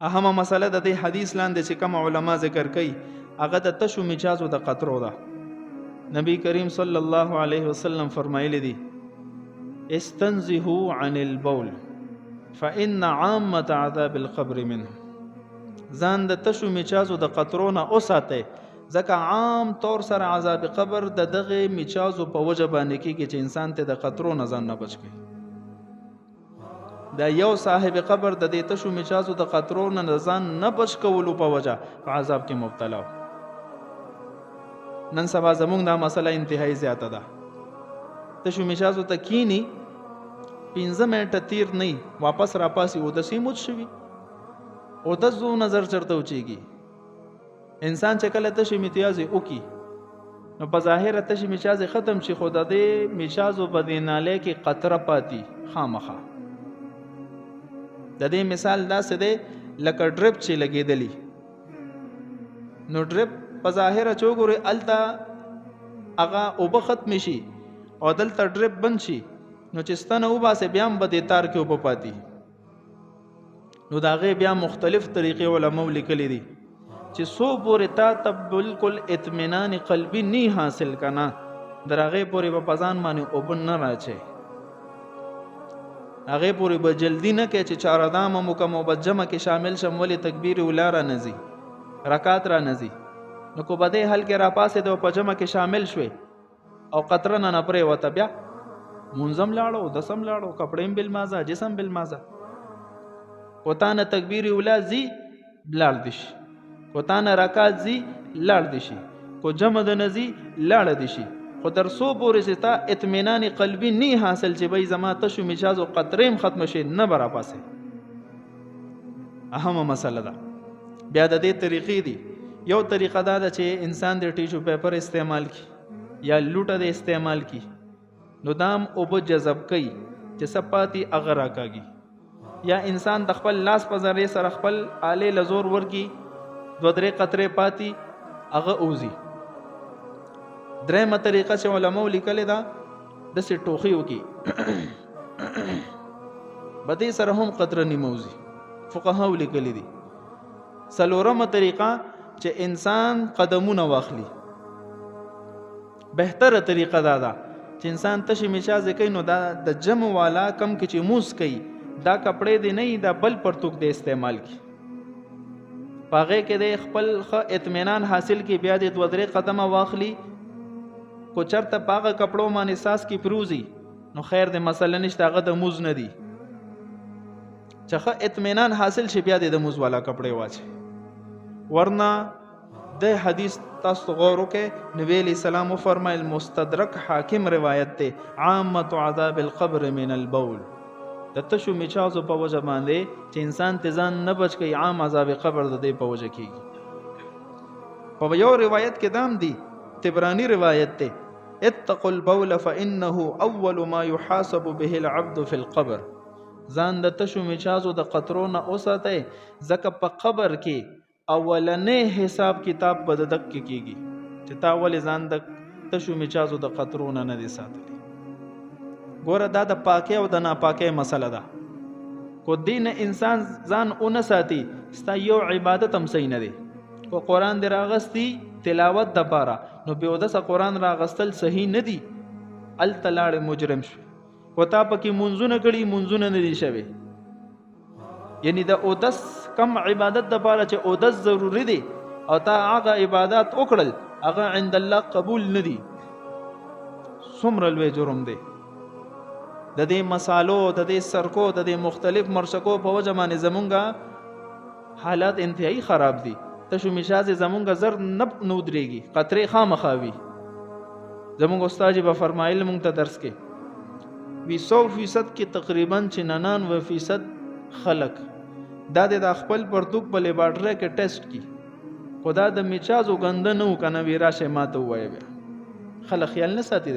اهمه مسله د دې حدیث لاندې چې کوم علما ذکر کوي هغه د تشو مجازو د قطرو ده. نبی کریم صلی الله علیه وسلم فرمایلی دي استنزهوا عن البول فإن عامة عذاب القبر منه. ځان د تشو مجازو د قطرو نه اوساته ځکه عام طور سره عذاب قبر د دغه مجازو په وجه باندې کېږي چې انسان ته د قطرو نه ځان نه بچ کړي. دا یو صاحب قبر د دې تشو مجازو د قطرو نه ځان نه بچ کولو په وجه په عذاب کې مبتلا و. نن سبا زمونږ دا مسله انتهایی زیاته ده. تشو مجازو ته کینی 15 منټه تیر نه واپس را پاسي او د سیموت شوي او د زو نظر چرته اوچېږي. انسان چې کله تشو مجازي وکي نو په ظاهره تشو مجازي ختم شي خو د دې مجازو په دې ناله کې قطره پاتې خامخا. د دې مثال داسې دی لکه ډرپ چې لګېدلی نو ډرپ په ظاهره چې وګورئ هلته هغه اوبه ختمې شي او دلته ډرپ بند شي نو چې ستنه وباسې بیا هم به دې تار کې اوبه پاتې. نو د هغې بیا مختلف طریقې علماو لیکلي دي چې څو پورې تا ته بالکل اطمینان قلبي نه حاصل کنه در هغې پورې به په ځان باندې اوبه نه راچې. هغې پورې به جلدي نه کوي چې چهاردامه مکم او به جمع کې شامل شم ولې تکبیر اولا را نه ځي رکات را نه ځي. نو کو به دې حل کې را پاسېده او په جمع کې شامل شوې او قطره نه پرېوته بیا منظم لاړو دسم لاړو کپړې هم بالمازه جسم بالمازه. کو تا نه تکبیر اولا ځي لاړ دي شي کو تا نه رکات ځي لاړ دي شي کو جمع د نه ځي لاړ دي شي خو در څو پورې چې تا اطمینان قلبي نه حاصل چې بای زما تشو مجاز او قطرې هم ختم شي نه به راپاسې. اهمه مسله ده. بیا د دې طریقې دي. یو طریقه دا ده چې انسان د ټیشو پیپر استعمال کی یا لوټه د استعمال کی نو دام اوبه جذب کوي چې سپاتی هغه راکاږي. یا انسان د خپل لاس په ذریعه سره خپل آلې لزور ورکی 2-3 قطرې پاتی هغه اوزي. درېمه طریقه چې علماو لیکلې ده داسې ټوخي وکي بدې سره هم قطره نیموزي فقهاو لیکلي دي. څلورمه طریقه چې انسان قدمونه واخلي. بهتره طریقه دا ده چې انسان تشي مجاز کوي نو دا د جمع والا کم کې چې موس کوي دا کپڑے دی نه دا بل پرتوک دی استعمال کی پاغه کې د خپل اطمینان حاصل کی بیا د 2-3 قدمه واخلي کو چرته پاغه کپړو باندې ساس کی پروزي نو خیر د مسله نشته هغه د موز نه دی چخه اطمینان حاصل شي بیا د موز والا کپڑے واچي. ورنه د حدیث تاسو غور وکړئ نبی علیہ السلام فرمایل مستدرک حاکم روایت ته عامه عذاب القبر من البول د تشو میچازو په وجه باندې چې انسان تزان نه بچ کی عام عذاب قبر د دې په وجه کیږي. په یو روایت کې دام دی طبرانی روایت ته اتقوا البول فانه اول ما يحاسب به العبد في القبر. ځان د تشو میچازو د قطرونه اوساته زکه په قبر کې اولنې حساب کتاب به د دک کېږي چې تا ولې ځان د تشو میچازو د قطرونه نه دي ساتلي. ګوره دا د پاکۍ او د ناپاکۍ مسله ده. کو دین انسان ځان اون ساتي ستا یو عبادت هم صحیح نه دی. کو قرآن دی راغستی تلاوت د پاره نو به ودسه قرآن راغستل صحیح نه دی التلاړ مجرم شو. کو تا پکې منځونه کړي منځونه نه دي شوي یعنی د اودس کم عبادت د پاره چې اودس ضروری دی او تا هغه عبادت وکړل هغه عند الله قبول نه دي څومره لوی جرم دی. د دې مسالو د دې سرکو د دې مختلف مرشکو په وجه باندې زمونږه حالات انتهایی خراب دي. تشو مجاز زمونږه زر نو درېږي قطرې خامخاوي. زمونږ استاد به فرمایل مونږ ته درس کې 100% کې تقریبا چې 99% خلق دا د خپل پرتوک په لیبارټری کې ټیسټ کی خدا د میچازو غنده نو کنه ویراشه ماته وایي خلک خیال نه ساتي.